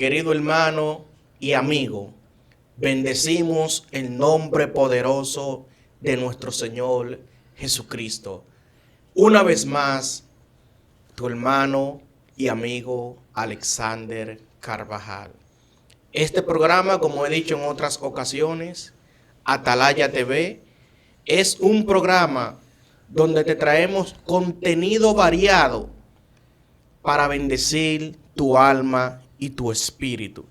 querido hermano y amigo, bendecimos el nombre poderoso de nuestro Señor Jesucristo. Una vez más, tu hermano y amigo Alexander Carvajal. Este programa, como he dicho en otras ocasiones, Atalaya TV, es un programa donde te traemos contenido variado para bendecir tu alma y tu espíritu.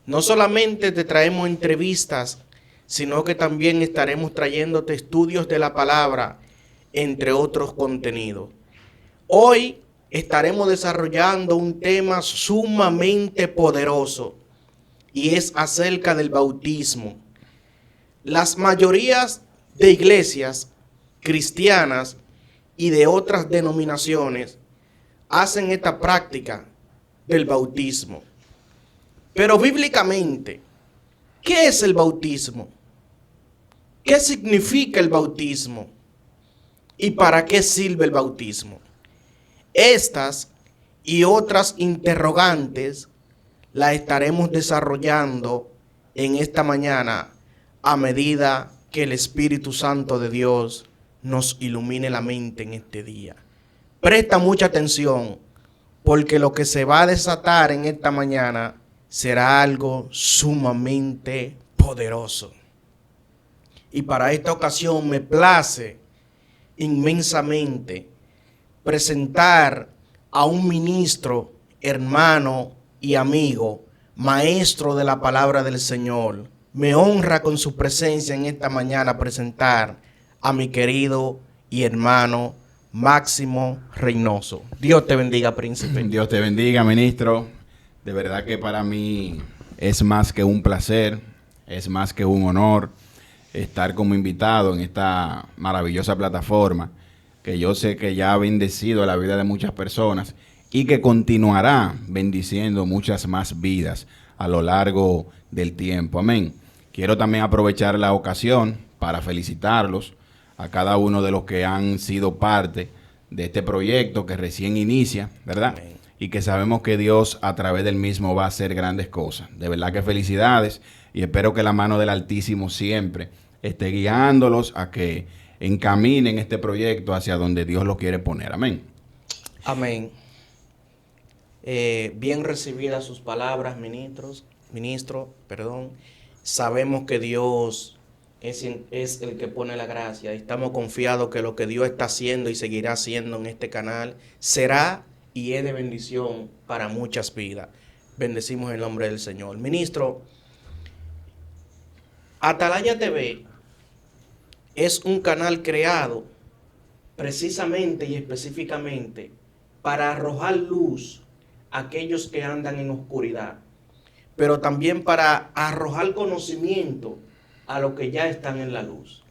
No solamente te traemos entrevistas, sino que también estaremos trayéndote estudios de la palabra, entre otros contenidos. Hoy estaremos desarrollando un tema sumamente poderoso y es acerca del bautismo. Las mayorías de iglesias cristianas y de otras denominaciones hacen esta práctica del bautismo. Pero bíblicamente, ¿qué es el bautismo? ¿Qué significa el bautismo? ¿Y para qué sirve el bautismo? Estas y otras interrogantes las estaremos desarrollando en esta mañana a medida que el Espíritu Santo de Dios nos ilumine la mente en este día. Presta mucha atención, porque lo que se va a desatar en esta mañana será algo sumamente poderoso. Y para esta ocasión me place inmensamente presentar a un ministro, hermano y amigo, maestro de la palabra del Señor. Me honra con su presencia en esta mañana presentar a mi querido y hermano Máximo Reynoso. Dios te bendiga, príncipe. Dios te bendiga, ministro. De verdad que para mí es más que un placer, es más que un honor estar como invitado en esta maravillosa plataforma que yo sé que ya ha bendecido la vida de muchas personas y que continuará bendiciendo muchas más vidas a lo largo del tiempo. Amén. Quiero también aprovechar la ocasión para felicitarlos a cada uno de los que han sido parte de este proyecto que recién inicia, ¿verdad? Amén. Y que sabemos que Dios a través del mismo va a hacer grandes cosas. De verdad que felicidades y espero que la mano del Altísimo siempre esté guiándolos a que encaminen este proyecto hacia donde Dios lo quiere poner. Amén. Amén. Bien recibidas sus palabras, ministro. Sabemos que Dios es el que pone la gracia. Estamos confiados que lo que Dios está haciendo y seguirá haciendo en este canal será y es de bendición para muchas vidas. Bendecimos el nombre del Señor. Ministro, Atalaya TV es un canal creado precisamente y específicamente para arrojar luz a aquellos que andan en oscuridad, pero también para arrojar conocimiento a los que ya están en la luz.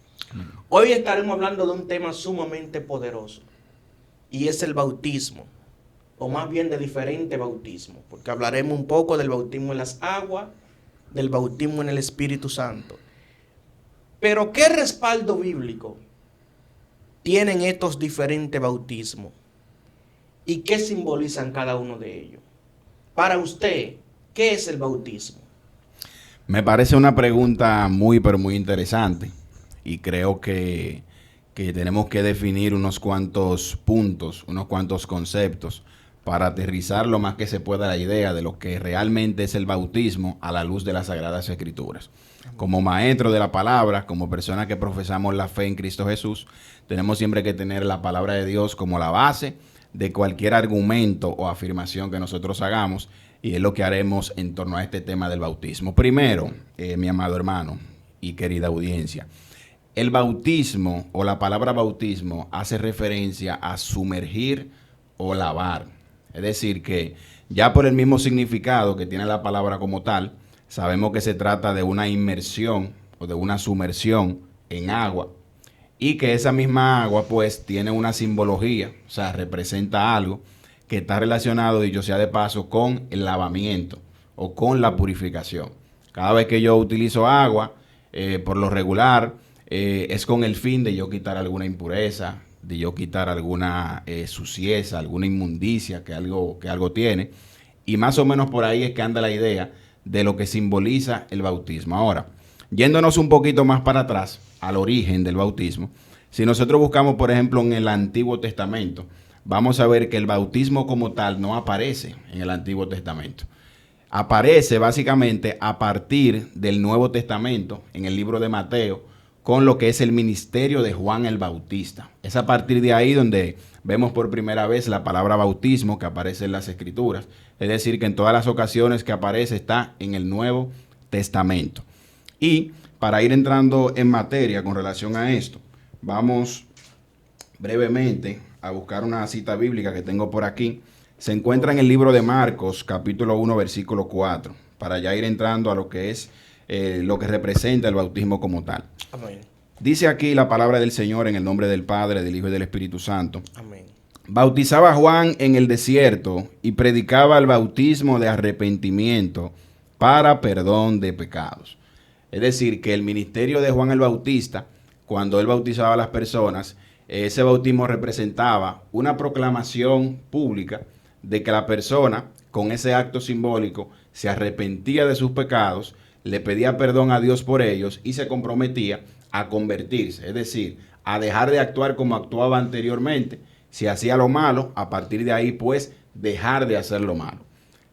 Hoy estaremos hablando de un tema sumamente poderoso y es el bautismo, o más bien de diferentes bautismos, porque hablaremos un poco del bautismo en las aguas, del bautismo en el Espíritu Santo. Pero ¿qué respaldo bíblico tienen estos diferentes bautismos? ¿Y qué simbolizan cada uno de ellos? Para usted, ¿qué es el bautismo? Me parece una pregunta muy, pero muy interesante. Y creo que tenemos que definir unos cuantos puntos, unos cuantos conceptos para aterrizar lo más que se pueda la idea de lo que realmente es el bautismo a la luz de las Sagradas Escrituras. Como maestro de la palabra, como persona que profesamos la fe en Cristo Jesús, tenemos siempre que tener la palabra de Dios como la base de cualquier argumento o afirmación que nosotros hagamos, y es lo que haremos en torno a este tema del bautismo. Primero, mi amado hermano y querida audiencia, el bautismo o la palabra bautismo hace referencia a sumergir o lavar. Es decir, que ya por el mismo significado que tiene la palabra como tal, sabemos que se trata de una inmersión o de una sumersión en agua, y que esa misma agua pues tiene una simbología, o sea, representa algo que está relacionado, dicho sea de paso, con el lavamiento o con la purificación. Cada vez que yo utilizo agua, por lo regular, es con el fin de yo quitar alguna impureza, de yo quitar alguna suciedad, alguna inmundicia que algo tiene, Y más o menos por ahí es que anda la idea de lo que simboliza el bautismo. Ahora, yéndonos un poquito más para atrás, al origen del bautismo, si nosotros buscamos, por ejemplo, en el Antiguo Testamento, vamos a ver que el bautismo como tal no aparece en el Antiguo Testamento. Aparece básicamente a partir del Nuevo Testamento, en el libro de Mateo, con lo que es el ministerio de Juan el Bautista. Es a partir de ahí donde vemos por primera vez la palabra bautismo que aparece en las Escrituras. Es decir, que en todas las ocasiones que aparece está en el Nuevo Testamento. Y para ir entrando en materia con relación a esto, vamos brevemente a buscar una cita bíblica que tengo por aquí. Se encuentra en el libro de Marcos, capítulo 1, versículo 4, para ya ir entrando a lo que es lo que representa el bautismo como tal. Amén. Dice aquí la palabra del Señor en el nombre del Padre, del Hijo y del Espíritu Santo. Amén. Bautizaba a Juan en el desierto y predicaba el bautismo de arrepentimiento para perdón de pecados. Es decir, que el ministerio de Juan el Bautista, cuando él bautizaba a las personas, ese bautismo representaba una proclamación pública de que la persona, con ese acto simbólico, se arrepentía de sus pecados, le pedía perdón a Dios por ellos y se comprometía a convertirse, es decir, a dejar de actuar como actuaba anteriormente. Si hacía lo malo, a partir de ahí, pues, dejar de hacer lo malo.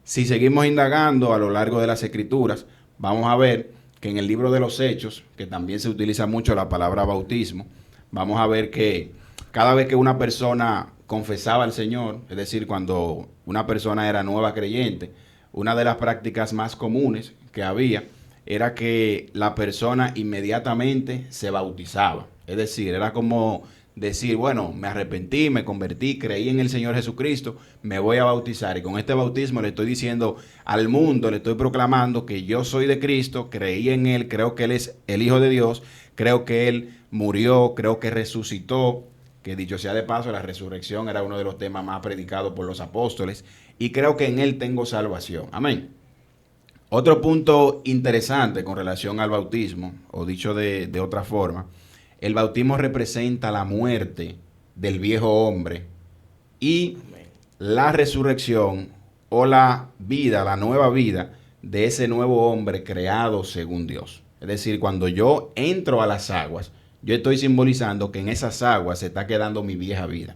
Si seguimos indagando a lo largo de las Escrituras, vamos a ver que en el libro de los Hechos, que también se utiliza mucho la palabra bautismo, vamos a ver que cada vez que una persona confesaba al Señor, es decir, cuando una persona era nueva creyente, una de las prácticas más comunes que había era que la persona inmediatamente se bautizaba. Es decir, era como decir, bueno, me arrepentí, me convertí, creí en el Señor Jesucristo, me voy a bautizar. Y con este bautismo le estoy diciendo al mundo, le estoy proclamando que yo soy de Cristo, creí en Él, creo que Él es el Hijo de Dios, creo que Él murió, creo que resucitó, que dicho sea de paso, la resurrección era uno de los temas más predicados por los apóstoles, y creo que en Él tengo salvación. Amén. Otro punto interesante con relación al bautismo, o dicho de otra forma, el bautismo representa la muerte del viejo hombre y la resurrección o la vida, la nueva vida de ese nuevo hombre creado según Dios. Es decir, cuando yo entro a las aguas, yo estoy simbolizando que en esas aguas se está quedando mi vieja vida.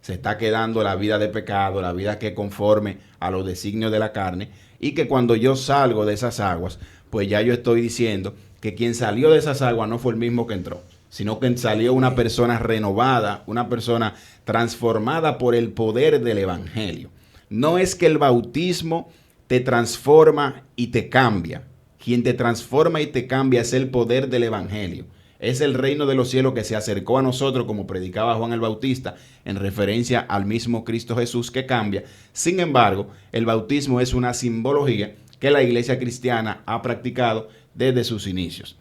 Se está quedando la vida de pecado, la vida que conforme a los designios de la carne, y que cuando yo salgo de esas aguas, pues ya yo estoy diciendo que quien salió de esas aguas no fue el mismo que entró, sino que salió una persona renovada, una persona transformada por el poder del Evangelio. No es que el bautismo te transforma y te cambia. Quien te transforma y te cambia es el poder del Evangelio. Es el reino de los cielos que se acercó a nosotros, como predicaba Juan el Bautista, en referencia al mismo Cristo Jesús que cambia. Sin embargo, el bautismo es una simbología que la iglesia cristiana ha practicado desde sus inicios.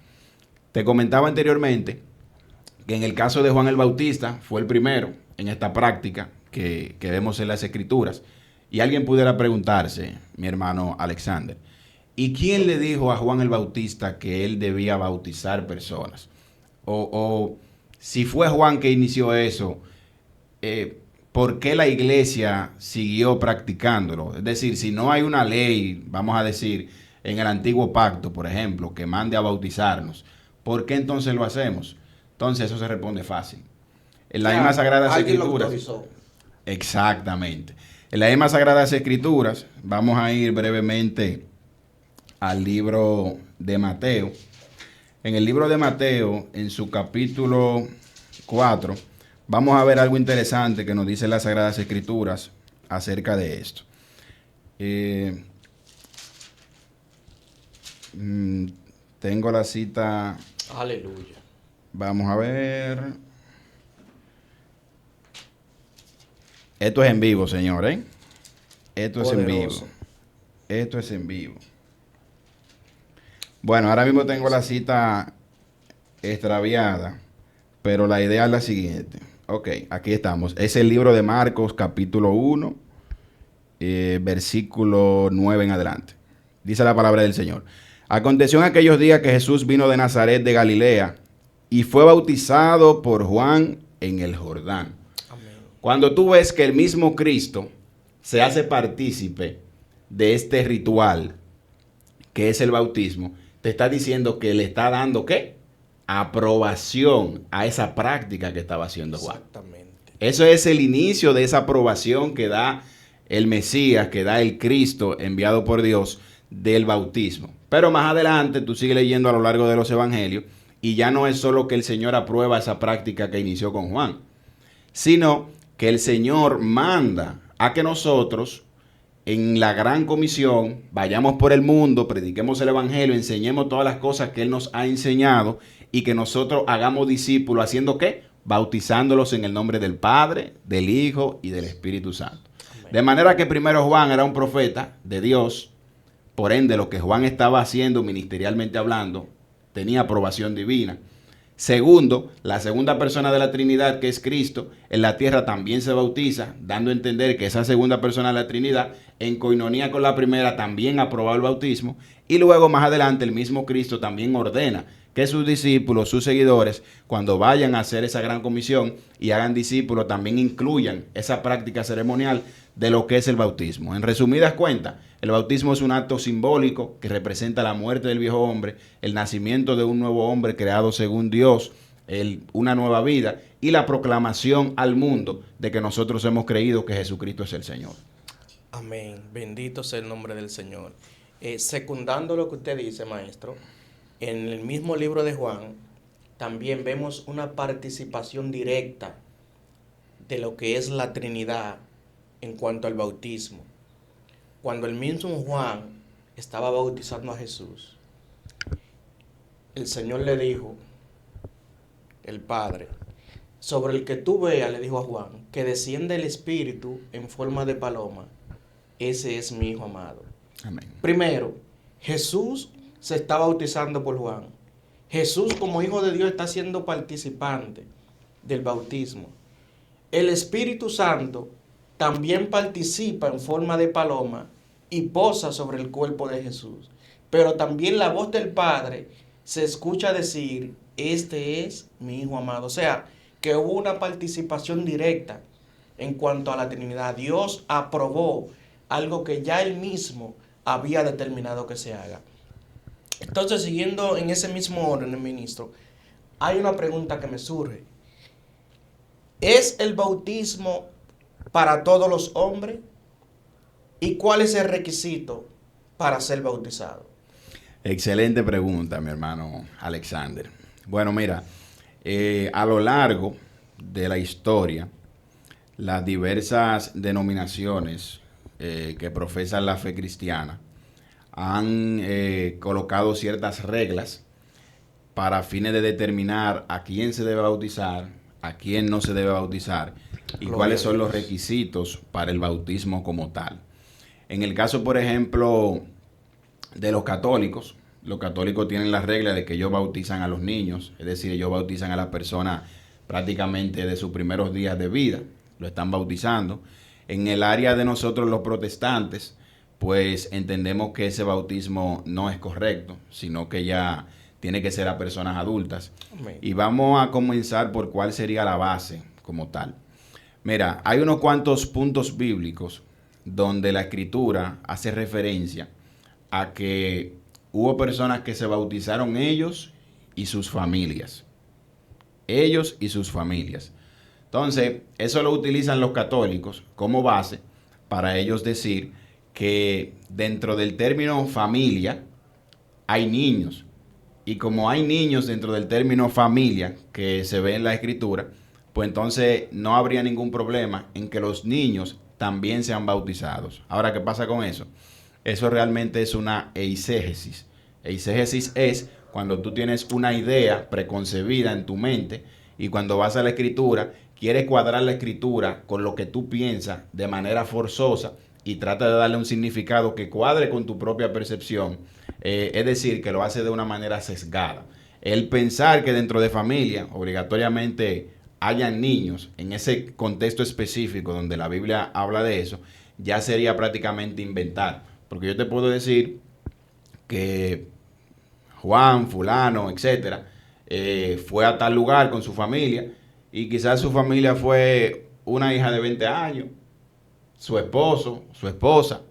Te comentaba anteriormente que en el caso de Juan el Bautista fue el primero en esta práctica que vemos en las Escrituras. Y alguien pudiera preguntarse, mi hermano Alexander, ¿y quién le dijo a Juan el Bautista que él debía bautizar personas? O si fue Juan que inició eso, ¿por qué la iglesia siguió practicándolo? Es decir, si no hay una ley, vamos a decir, en el antiguo pacto, por ejemplo, que mande a bautizarnos, ¿por qué entonces lo hacemos? Entonces eso se responde fácil. En las mismas Sagradas Escrituras. Exactamente. En las mismas Sagradas Escrituras, vamos a ir brevemente al libro de Mateo. En el libro de Mateo, en su capítulo 4, vamos a ver algo interesante que nos dice las Sagradas Escrituras acerca de esto. Tengo la cita. Aleluya. Vamos a ver. Esto es en vivo, señor, ¿eh? Esto es en vivo. Esto es en vivo. Bueno, ahora mismo tengo la cita extraviada, pero la idea es la siguiente. Ok, aquí estamos. Es el libro de Marcos, capítulo 1, versículo 9 en adelante. Dice la palabra del Señor. Aconteció en aquellos días que Jesús vino de Nazaret de Galilea y fue bautizado por Juan en el Jordán. Amén. Cuando tú ves que el mismo Cristo se hace partícipe de este ritual, que es el bautismo, te está diciendo que le está dando, ¿qué? Aprobación a esa práctica que estaba haciendo Juan. Exactamente. Eso es el inicio de esa aprobación que da el Mesías, que da el Cristo enviado por Dios del bautismo. Pero más adelante tú sigues leyendo a lo largo de los evangelios y ya no es solo que el Señor aprueba esa práctica que inició con Juan, sino que el Señor manda a que nosotros en la gran comisión vayamos por el mundo, prediquemos el evangelio, enseñemos todas las cosas que Él nos ha enseñado y que nosotros hagamos discípulos, ¿haciendo qué? Bautizándolos en el nombre del Padre, del Hijo y del Espíritu Santo. Amén. De manera que primero Juan era un profeta de Dios, por ende lo que Juan estaba haciendo ministerialmente hablando tenía aprobación divina. Segundo, la segunda persona de la Trinidad, que es Cristo, en la tierra también se bautiza, dando a entender que esa segunda persona de la Trinidad, en coinonía con la primera, también aprobó el bautismo. Y luego, más adelante, el mismo Cristo también ordena que sus discípulos, sus seguidores, cuando vayan a hacer esa gran comisión y hagan discípulos, también incluyan esa práctica ceremonial de lo que es el bautismo. En resumidas cuentas, el bautismo es un acto simbólico que representa la muerte del viejo hombre, el nacimiento de un nuevo hombre creado según Dios, una nueva vida y la proclamación al mundo de que nosotros hemos creído que Jesucristo es el Señor. Amén. Bendito sea el nombre del Señor. Secundando lo que usted dice, maestro, en el mismo libro de Juan también vemos una participación directa de lo que es la Trinidad en cuanto al bautismo. Cuando el mismo Juan estaba bautizando a Jesús, el Señor le dijo, el Padre, sobre el que tú veas, le dijo a Juan, que desciende el Espíritu en forma de paloma, ese es mi Hijo amado. Amén. Primero, Jesús se está bautizando por Juan. Jesús como Hijo de Dios está siendo participante del bautismo. El Espíritu Santo también participa en forma de paloma y posa sobre el cuerpo de Jesús. Pero también la voz del Padre se escucha decir, este es mi Hijo amado. O sea, que hubo una participación directa en cuanto a la Trinidad. Dios aprobó algo que ya Él mismo había determinado que se haga. Entonces, siguiendo en ese mismo orden, ministro, hay una pregunta que me surge. ¿Es el bautismo para todos los hombres? ¿Y cuál es el requisito para ser bautizado? Excelente pregunta, mi hermano Alexander. Bueno, mira, a lo largo de la historia, las diversas denominaciones que profesan la fe cristiana han colocado ciertas reglas para fines de determinar a quién se debe bautizar, a quién no se debe bautizar y cuáles son los requisitos para el bautismo como tal. En el caso, por ejemplo, de los católicos tienen la regla de que ellos bautizan a los niños, es decir, ellos bautizan a las personas prácticamente de sus primeros días de vida, lo están bautizando. En el área de nosotros los protestantes, pues entendemos que ese bautismo no es correcto, sino que ya tiene que ser a personas adultas. Amén. Y vamos a comenzar por cuál sería la base como tal. Mira, hay unos cuantos puntos bíblicos donde la Escritura hace referencia a que hubo personas que se bautizaron ellos y sus familias. Ellos y sus familias. Entonces, eso lo utilizan los católicos como base para ellos decir que dentro del término familia hay niños. Y como hay niños dentro del término familia que se ve en la Escritura, pues entonces no habría ningún problema en que los niños también sean bautizados. Ahora, ¿qué pasa con eso? Eso realmente es una eisegesis. Eisegesis es cuando tú tienes una idea preconcebida en tu mente y cuando vas a la Escritura, quieres cuadrar la Escritura con lo que tú piensas de manera forzosa y trata de darle un significado que cuadre con tu propia percepción. Es decir, que lo hace de una manera sesgada. El pensar que dentro de familia obligatoriamente hayan niños en ese contexto específico donde la Biblia habla de eso, ya sería prácticamente inventar. Porque yo te puedo decir que Juan, fulano, etcétera, fue a tal lugar con su familia y quizás su familia fue una hija de 20 años, su esposo, su esposa,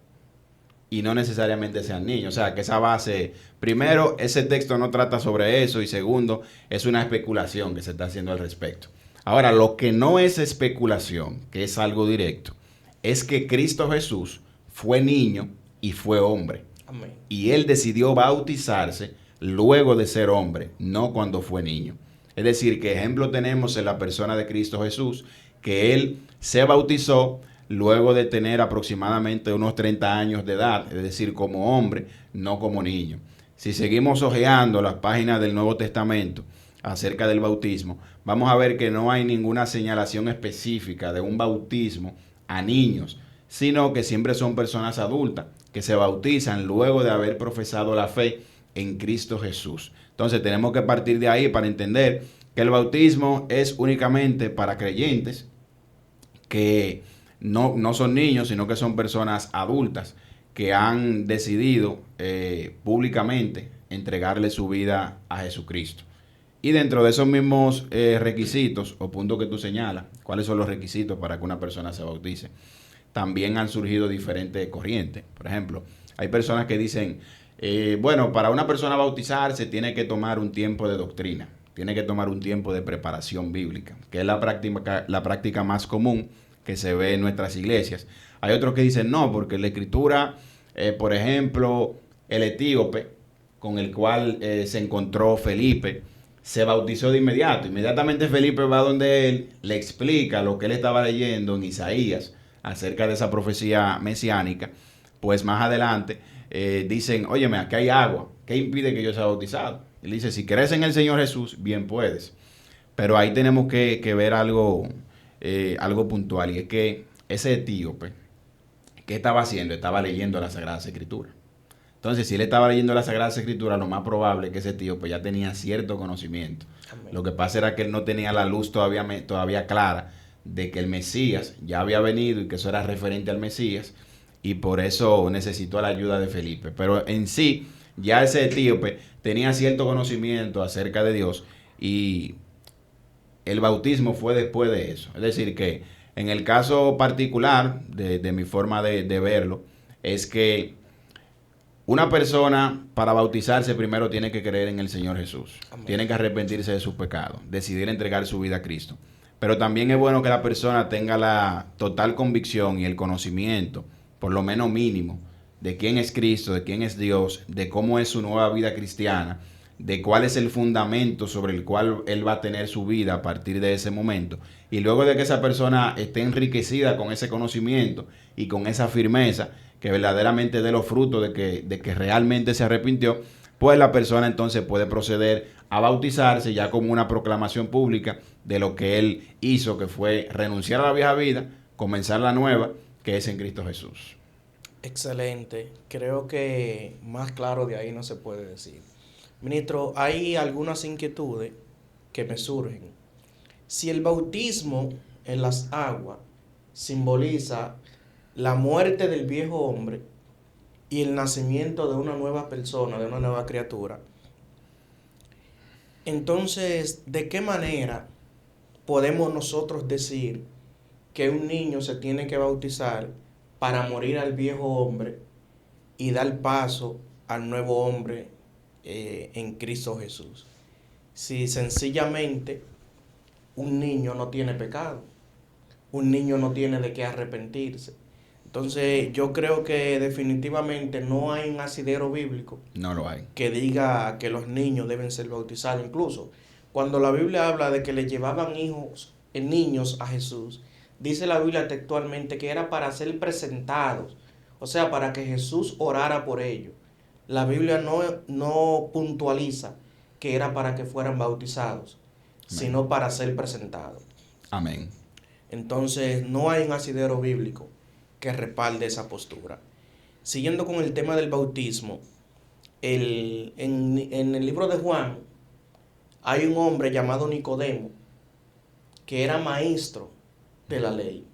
y no necesariamente sean niños. O sea, que esa base, primero, ese texto no trata sobre eso y segundo, es una especulación que se está haciendo al respecto. Ahora, lo que no es especulación, que es algo directo, es que Cristo Jesús fue niño y fue hombre. Amén. Y él decidió bautizarse luego de ser hombre, no cuando fue niño. Es decir, que ejemplo tenemos en la persona de Cristo Jesús, que él se bautizó luego de tener aproximadamente unos 30 años de edad, es decir, como hombre, no como niño. Si seguimos hojeando las páginas del Nuevo Testamento acerca del bautismo, vamos a ver que no hay ninguna señalación específica de un bautismo a niños, sino que siempre son personas adultas que se bautizan luego de haber profesado la fe en Cristo Jesús. Entonces tenemos que partir de ahí para entender que el bautismo es únicamente para creyentes que no son niños, sino que son personas adultas que han decidido públicamente entregarle su vida a Jesucristo. Y dentro de esos mismos requisitos o puntos que tú señalas, ¿cuáles son los requisitos para que una persona se bautice? También han surgido diferentes corrientes. Por ejemplo, hay personas que dicen, bueno, para una persona bautizarse tiene que tomar un tiempo de doctrina, tiene que tomar un tiempo de preparación bíblica, que es la práctica más común que se ve en nuestras iglesias. Hay otros que dicen no, porque la escritura, por ejemplo, el etíope con el cual se encontró Felipe, se bautizó de inmediato. Inmediatamente Felipe va donde él, le explica lo que él estaba leyendo en Isaías acerca de esa profecía mesiánica. Pues más adelante dicen, óyeme, aquí hay agua, ¿qué impide que yo sea bautizado? Él dice, si crees en el Señor Jesús, bien puedes. Pero ahí tenemos que ver algo puntual, y es que ese etíope, ¿qué estaba haciendo? Estaba leyendo las Sagradas Escrituras. Entonces, si él estaba leyendo las Sagradas Escrituras, lo más probable es que ese etíope ya tenía cierto conocimiento. Amén. Lo que pasa era que él no tenía la luz todavía clara de que el Mesías ya había venido y que eso era referente al Mesías, y por eso necesitó la ayuda de Felipe. Pero en sí, ya ese etíope tenía cierto conocimiento acerca de Dios, y el bautismo fue después de eso. Es decir, que en el caso particular de mi forma de verlo, es que una persona para bautizarse primero tiene que creer en el Señor Jesús. Amén. Tiene que arrepentirse de sus pecados, decidir entregar su vida a Cristo. Pero también es bueno que la persona tenga la total convicción y el conocimiento, por lo menos mínimo, de quién es Cristo, de quién es Dios, de cómo es su nueva vida cristiana, de cuál es el fundamento sobre el cual él va a tener su vida a partir de ese momento. Y luego de que esa persona esté enriquecida con ese conocimiento y con esa firmeza, que verdaderamente dé los frutos de que realmente se arrepintió, pues la persona entonces puede proceder a bautizarse ya como una proclamación pública de lo que él hizo, que fue renunciar a la vieja vida, comenzar la nueva, que es en Cristo Jesús. Excelente. Creo que más claro de ahí no se puede decir. Ministro, hay algunas inquietudes que me surgen. Si el bautismo en las aguas simboliza la muerte del viejo hombre y el nacimiento de una nueva persona, de una nueva criatura, entonces, ¿de qué manera podemos nosotros decir que un niño se tiene que bautizar para morir al viejo hombre y dar paso al nuevo hombre en Cristo Jesús? Si sencillamente un niño no tiene pecado, un niño no tiene de qué arrepentirse. Entonces yo creo que definitivamente no hay un asidero bíblico, no lo hay, que diga que los niños deben ser bautizados. Incluso cuando la Biblia habla de que le llevaban niños a Jesús, dice la Biblia textualmente que era para ser presentados, o sea, para que Jesús orara por ellos. La Biblia no puntualiza que era para que fueran bautizados, amén, sino para ser presentados. Amén. Entonces no hay un asidero bíblico que respalde esa postura. Siguiendo con el tema del bautismo, en el libro de Juan hay un hombre llamado Nicodemo que era maestro de la ley,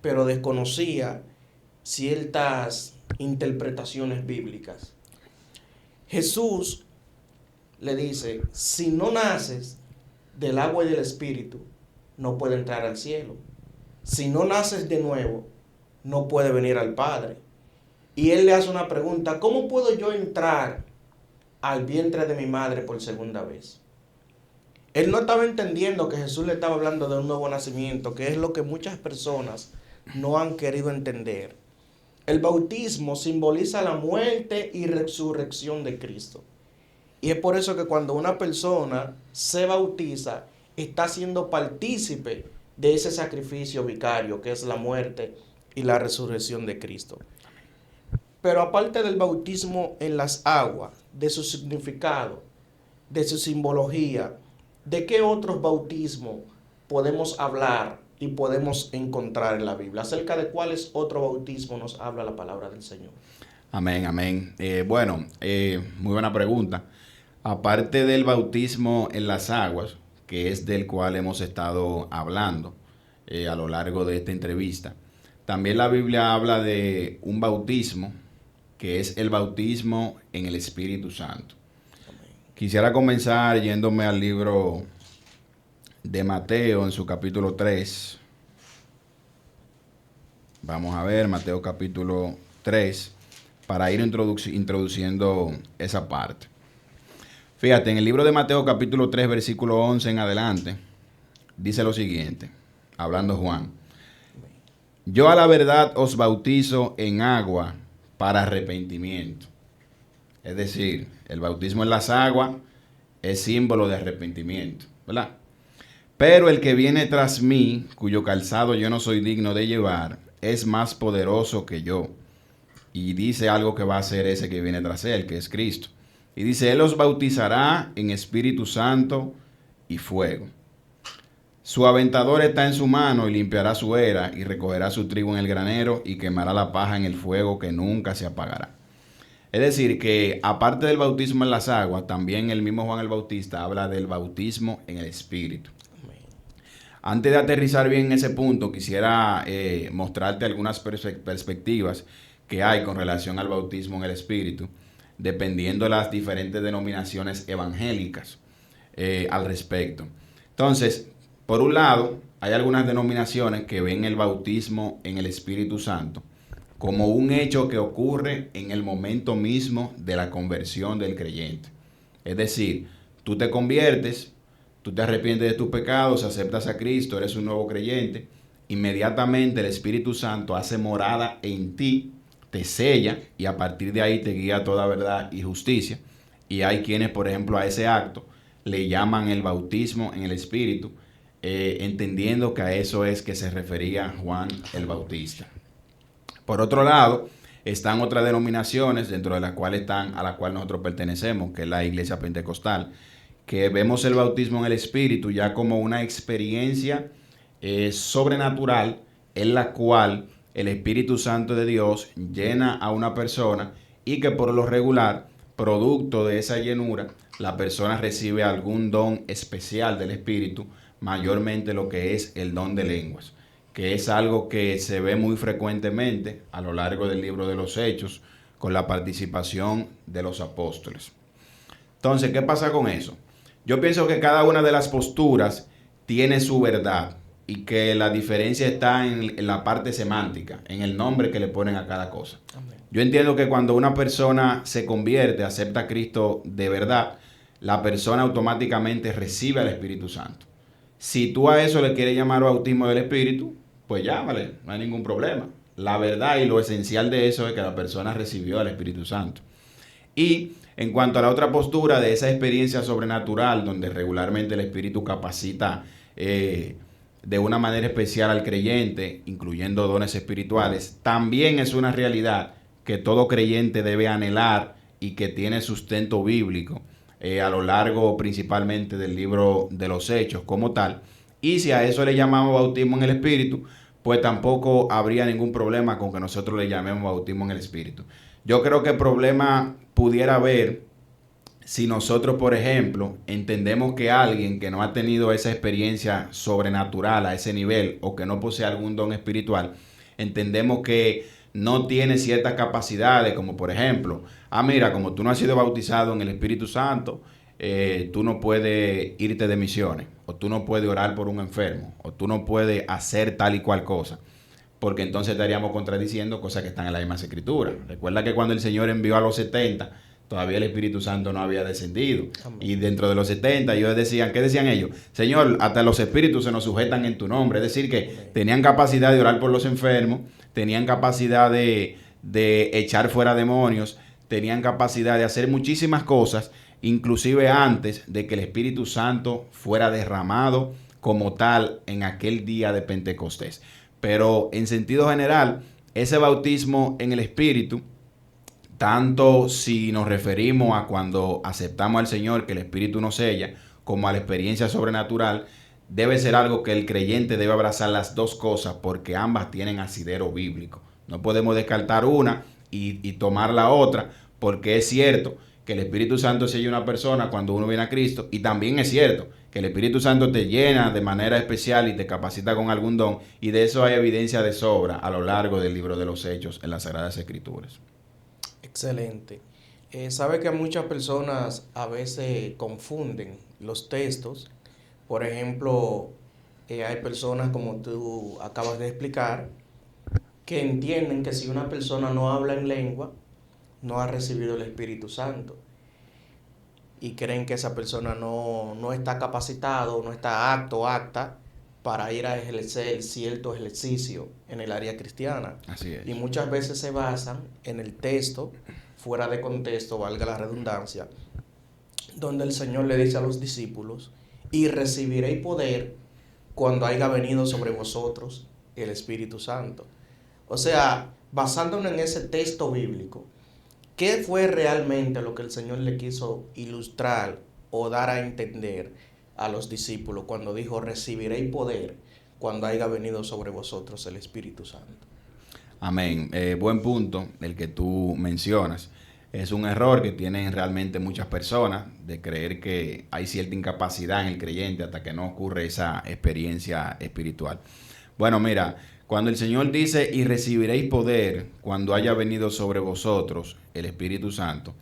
pero desconocía ciertas interpretaciones bíblicas. Jesús le dice, si no naces del agua y del espíritu, no puedes entrar al cielo. Si no naces de nuevo, no puedes venir al Padre. y él le hace una pregunta: ¿cómo puedo yo entrar al vientre de mi madre por segunda vez? Él no estaba entendiendo que Jesús le estaba hablando de un nuevo nacimiento, que es lo que muchas personas no han querido entender. El bautismo simboliza la muerte y resurrección de Cristo. Y es por eso que cuando una persona se bautiza, está siendo partícipe de ese sacrificio vicario, que es la muerte y la resurrección de Cristo. Pero aparte del bautismo en las aguas, de su significado, de su simbología, ¿de qué otros bautismos podemos hablar y podemos encontrar en la Biblia? ¿Acerca de cuáles otro bautismo nos habla la palabra del Señor? Amén, amén. Muy buena pregunta. Aparte del bautismo en las aguas, que es del cual hemos estado hablando a lo largo de esta entrevista, también la Biblia habla de un bautismo que es el bautismo en el Espíritu Santo. Quisiera comenzar yéndome al libro de Mateo en su capítulo 3. Vamos a ver Mateo capítulo 3 para ir introduciendo esa parte. Fíjate, en el libro de Mateo capítulo 3 versículo 11 en adelante, dice lo siguiente, hablando Juan: yo a la verdad os bautizo en agua para arrepentimiento. Es decir, el bautismo en las aguas es símbolo de arrepentimiento, ¿verdad? Pero el que viene tras mí, cuyo calzado yo no soy digno de llevar, es más poderoso que yo. Y dice algo que va a hacer ese que viene tras él, que es Cristo. Y dice: él os bautizará en Espíritu Santo y fuego. Su aventador está en su mano y limpiará su era y recogerá su trigo en el granero y quemará la paja en el fuego que nunca se apagará. Es decir, que aparte del bautismo en las aguas, también el mismo Juan el Bautista habla del bautismo en el Espíritu. Antes de aterrizar bien en ese punto, quisiera mostrarte algunas perspectivas que hay con relación al bautismo en el Espíritu, dependiendo de las diferentes denominaciones evangélicas al respecto. Entonces, por un lado, hay algunas denominaciones que ven el bautismo en el Espíritu Santo como un hecho que ocurre en el momento mismo de la conversión del creyente. Es decir, tú te conviertes, tú te arrepientes de tus pecados, aceptas a Cristo, eres un nuevo creyente, inmediatamente el Espíritu Santo hace morada en ti, te sella y a partir de ahí te guía a toda verdad y justicia. Y hay quienes, por ejemplo, a ese acto le llaman el bautismo en el Espíritu, entendiendo que a eso es que se refería Juan el Bautista. Por otro lado, están otras denominaciones dentro de las cuales a la cual nosotros pertenecemos, que es la Iglesia Pentecostal, que vemos el bautismo en el Espíritu ya como una experiencia sobrenatural en la cual el Espíritu Santo de Dios llena a una persona y que por lo regular, producto de esa llenura, la persona recibe algún don especial del Espíritu, mayormente lo que es el don de lenguas, que es algo que se ve muy frecuentemente a lo largo del libro de los Hechos con la participación de los apóstoles. Entonces, ¿qué pasa con eso? Yo pienso que cada una de las posturas tiene su verdad y que la diferencia está en la parte semántica, en el nombre que le ponen a cada cosa. Amén. Yo entiendo que cuando una persona se convierte, acepta a Cristo de verdad, la persona automáticamente recibe al Espíritu Santo. Si tú a eso le quieres llamar bautismo del Espíritu, pues llámale, no hay ningún problema. La verdad y lo esencial de eso es que la persona recibió al Espíritu Santo. Y en cuanto a la otra postura de esa experiencia sobrenatural, donde regularmente el Espíritu capacita de una manera especial al creyente, incluyendo dones espirituales, también es una realidad que todo creyente debe anhelar y que tiene sustento bíblico a lo largo principalmente del libro de los Hechos como tal. Y si a eso le llamamos bautismo en el Espíritu, pues tampoco habría ningún problema con que nosotros le llamemos bautismo en el Espíritu. Yo creo que el problema pudiera haber si nosotros, por ejemplo, entendemos que alguien que no ha tenido esa experiencia sobrenatural a ese nivel o que no posee algún don espiritual, entendemos que no tiene ciertas capacidades, como por ejemplo, mira, como tú no has sido bautizado en el Espíritu Santo, tú no puedes irte de misiones, o tú no puedes orar por un enfermo, o tú no puedes hacer tal y cual cosa. porque entonces estaríamos contradiciendo cosas que están en la misma escritura. Recuerda que cuando el Señor envió a los 70, todavía el Espíritu Santo no había descendido. Amén. Y dentro de los 70 ellos decían, ¿qué decían ellos? Señor, hasta los espíritus se nos sujetan en tu nombre. Es decir, que Amén. Tenían capacidad de orar por los enfermos, tenían capacidad de echar fuera demonios, tenían capacidad de hacer muchísimas cosas, inclusive antes de que el Espíritu Santo fuera derramado como tal en aquel día de Pentecostés. Pero en sentido general, ese bautismo en el Espíritu, tanto si nos referimos a cuando aceptamos al Señor, que el Espíritu nos sella, como a la experiencia sobrenatural, debe ser algo que el creyente debe abrazar las dos cosas, porque ambas tienen asidero bíblico. No podemos descartar una y tomar la otra, porque es cierto que el Espíritu Santo sella a una persona cuando uno viene a Cristo, y también es cierto que el Espíritu Santo te llena de manera especial y te capacita con algún don, y de eso hay evidencia de sobra a lo largo del libro de los Hechos en las Sagradas Escrituras. Excelente. Sabe que muchas personas a veces confunden los textos. Por ejemplo, hay personas, como tú acabas de explicar, que entienden que si una persona no habla en lengua, no ha recibido el Espíritu Santo. Y creen que esa persona no está capacitado, no está apto o apta para ir a ejercer cierto ejercicio en el área cristiana. Así es. Y muchas veces se basan en el texto, fuera de contexto, valga la redundancia, donde el Señor le dice a los discípulos, y recibiréis poder cuando haya venido sobre vosotros el Espíritu Santo. O sea, basándonos en ese texto bíblico, ¿qué fue realmente lo que el Señor le quiso ilustrar o dar a entender a los discípulos cuando dijo, recibiréis poder cuando haya venido sobre vosotros el Espíritu Santo? Amén. Buen punto el que tú mencionas. Es un error que tienen realmente muchas personas de creer que hay cierta incapacidad en el creyente hasta que no ocurre esa experiencia espiritual. Bueno, mira, cuando el Señor dice, y recibiréis poder cuando haya venido sobre vosotros el Espíritu Santo,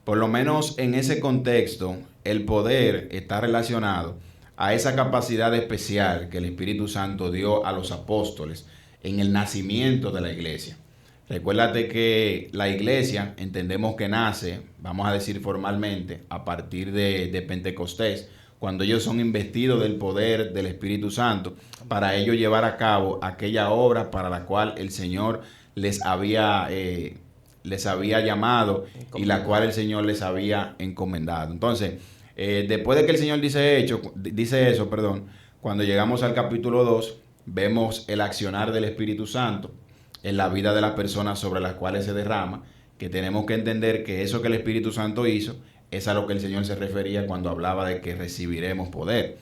por lo menos en ese contexto, el poder está relacionado a esa capacidad especial que el Espíritu Santo dio a los apóstoles en el nacimiento de la iglesia. Recuérdate que la iglesia, entendemos que nace, vamos a decir formalmente, a partir de Pentecostés, cuando ellos son investidos del poder del Espíritu Santo, para ellos llevar a cabo aquella obra para la cual el Señor les había llamado y la cual el Señor les había encomendado. Entonces, después de que el Señor dice eso, cuando llegamos al capítulo 2, vemos el accionar del Espíritu Santo en la vida de las personas sobre las cuales se derrama, que tenemos que entender que eso que el Espíritu Santo hizo es a lo que el Señor se refería cuando hablaba de que recibiremos poder.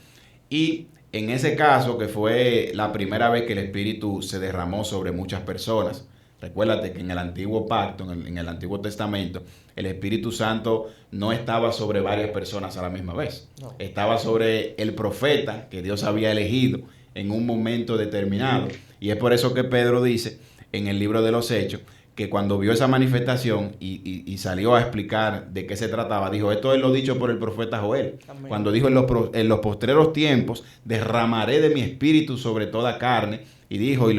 Y en ese caso, que fue la primera vez que el Espíritu se derramó sobre muchas personas, recuérdate que en el Antiguo Pacto, en el Antiguo Testamento, el Espíritu Santo no estaba sobre varias personas a la misma vez. No. Estaba sobre el profeta que Dios había elegido en un momento determinado. Y es por eso que Pedro dice en el libro de los Hechos que cuando vio esa manifestación y salió a explicar de qué se trataba, dijo, esto es lo dicho por el profeta Joel. Amén. Cuando dijo, en los postreros tiempos derramaré de mi espíritu sobre toda carne, y dijo,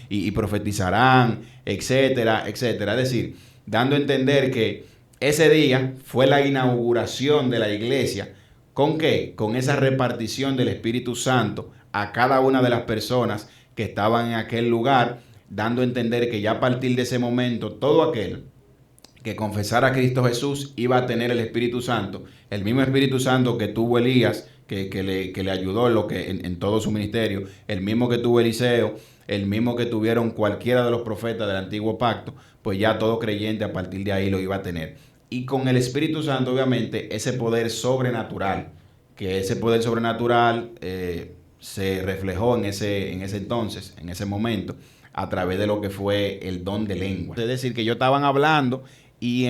y profetizarán, etcétera, etcétera. Es decir, dando a entender que ese día fue la inauguración de la iglesia. ¿Con qué? Con esa repartición del Espíritu Santo a cada una de las personas que estaban en aquel lugar, dando a entender que ya a partir de ese momento todo aquel que confesara a Cristo Jesús iba a tener el Espíritu Santo, el mismo Espíritu Santo que tuvo Elías, que le ayudó en todo su ministerio, el mismo que tuvo Eliseo, el mismo que tuvieron cualquiera de los profetas del Antiguo Pacto, pues ya todo creyente a partir de ahí lo iba a tener. Y con el Espíritu Santo, obviamente, ese poder sobrenatural, que ese poder sobrenatural se reflejó en ese entonces, en ese momento, a través de lo que fue el don de lengua. Es decir, que ellos estaban hablando y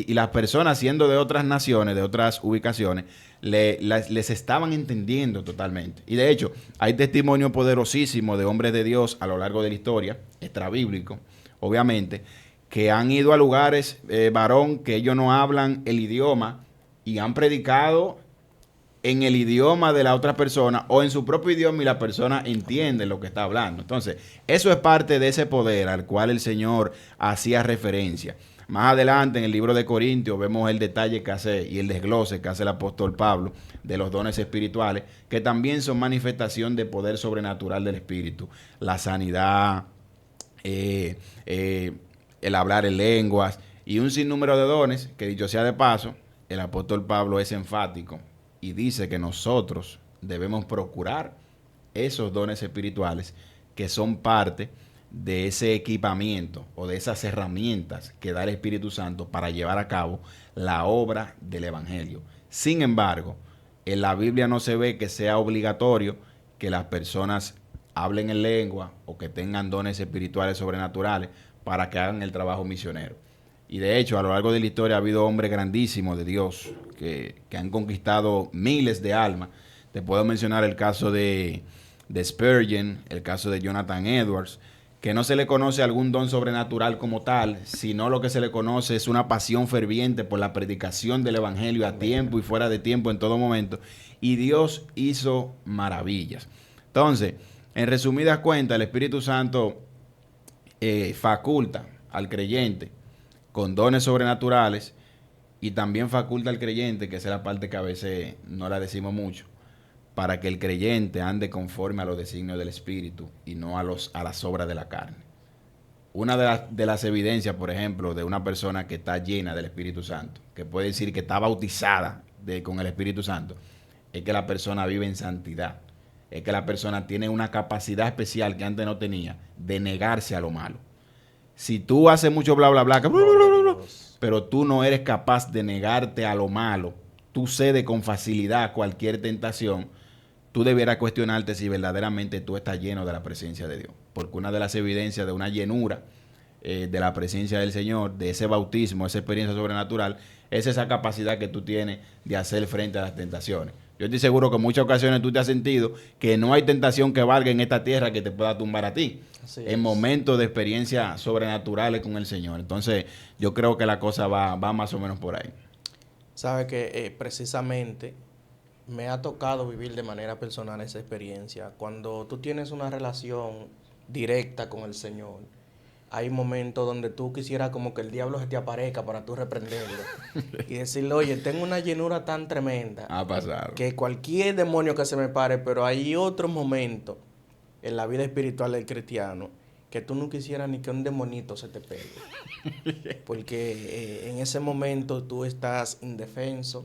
las personas, siendo de otras naciones, de otras ubicaciones, les estaban entendiendo totalmente. Y de hecho, hay testimonio poderosísimo de hombres de Dios a lo largo de la historia, extrabíblico, obviamente, que han ido a lugares, varón, que ellos no hablan el idioma y han predicado en el idioma de la otra persona o en su propio idioma y la persona entiende lo que está hablando. Entonces, eso es parte de ese poder al cual el Señor hacía referencia. Más adelante en el libro de Corintios vemos el detalle que hace y el desglose que hace el apóstol Pablo de los dones espirituales, que también son manifestación de poder sobrenatural del Espíritu. La sanidad, el hablar en lenguas y un sinnúmero de dones que, dicho sea de paso, el apóstol Pablo es enfático y dice que nosotros debemos procurar esos dones espirituales que son parte de ese equipamiento o de esas herramientas que da el Espíritu Santo para llevar a cabo la obra del Evangelio. Sin embargo, en la Biblia no se ve que sea obligatorio que las personas hablen en lengua o que tengan dones espirituales sobrenaturales para que hagan el trabajo misionero. Y de hecho, a lo largo de la historia ha habido hombres grandísimos de Dios que han conquistado miles de almas. Te puedo mencionar el caso de Spurgeon, el caso de Jonathan Edwards, que no se le conoce algún don sobrenatural como tal, sino lo que se le conoce es una pasión ferviente por la predicación del Evangelio a tiempo y fuera de tiempo en todo momento. Y Dios hizo maravillas. Entonces, en resumidas cuentas, el Espíritu Santo faculta al creyente con dones sobrenaturales y también faculta al creyente, que esa es la parte que a veces no la decimos mucho, para que el creyente ande conforme a los designios del Espíritu y no a las obras de la carne. Una de las evidencias, por ejemplo, de una persona que está llena del Espíritu Santo, que puede decir que está bautizada con el Espíritu Santo, es que la persona vive en santidad. Es que la persona tiene una capacidad especial que antes no tenía de negarse a lo malo. Si tú haces mucho bla, bla, bla, pero tú no eres capaz de negarte a lo malo, tú cedes con facilidad a cualquier tentación, tú debieras cuestionarte si verdaderamente tú estás lleno de la presencia de Dios. Porque una de las evidencias de una llenura de la presencia del Señor, de ese bautismo, esa experiencia sobrenatural, es esa capacidad que tú tienes de hacer frente a las tentaciones. Yo estoy seguro que en muchas ocasiones tú te has sentido que no hay tentación que valga en esta tierra que te pueda tumbar a ti. En momentos de experiencias sobrenaturales con el Señor. Entonces, yo creo que la cosa va más o menos por ahí. Sabe que precisamente me ha tocado vivir de manera personal esa experiencia. Cuando tú tienes una relación directa con el Señor, hay momentos donde tú quisieras como que el diablo se te aparezca para tú reprenderlo y decirle, oye, tengo una llenura tan tremenda Ha pasado. que cualquier demonio que se me pare, pero hay otros momentos en la vida espiritual del cristiano que tú no quisieras ni que un demonito se te pegue. Porque en ese momento tú estás indefenso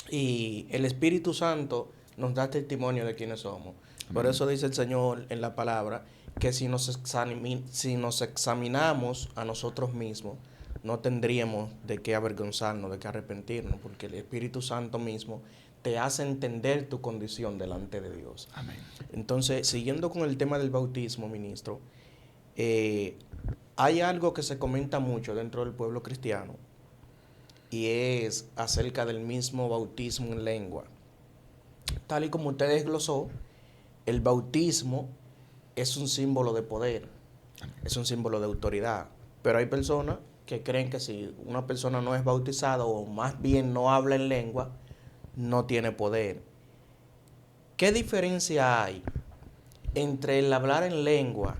y el Espíritu Santo nos da testimonio de quiénes somos. Por eso dice el Señor en la palabra que si nos examinamos a nosotros mismos, no tendríamos de qué avergonzarnos, de qué arrepentirnos, porque el Espíritu Santo mismo te hace entender tu condición delante de Dios. Amén. Entonces, siguiendo con el tema del bautismo, ministro, hay algo que se comenta mucho dentro del pueblo cristiano y es acerca del mismo bautismo en lengua. Tal y como usted desglosó, el bautismo es un símbolo de poder, es un símbolo de autoridad, pero hay personas que creen que si una persona no es bautizada o más bien no habla en lengua, no tiene poder. ¿Qué diferencia hay entre el hablar en lengua,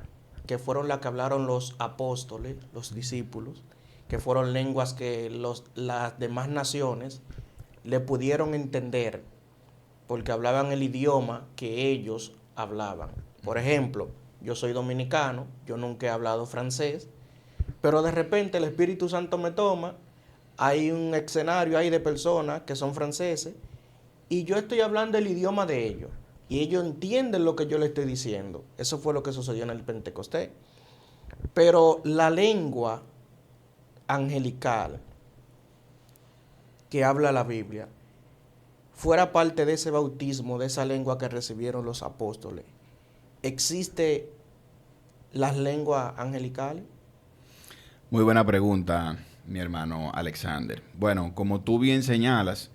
que fueron las que hablaron los apóstoles, los discípulos, que fueron lenguas que las demás naciones le pudieron entender porque hablaban el idioma que ellos hablaban? Por ejemplo, yo soy dominicano, yo nunca he hablado francés, pero de repente el Espíritu Santo me toma, hay un escenario ahí de personas que son franceses y yo estoy hablando el idioma de ellos y ellos entienden lo que yo les estoy diciendo. Eso fue lo que sucedió en el Pentecostés. Pero la lengua angelical que habla la Biblia, fuera parte de ese bautismo, de esa lengua que recibieron los apóstoles, ¿existe las lenguas angelicales? Muy buena pregunta, mi hermano Alexander. Bueno, como tú bien señalas,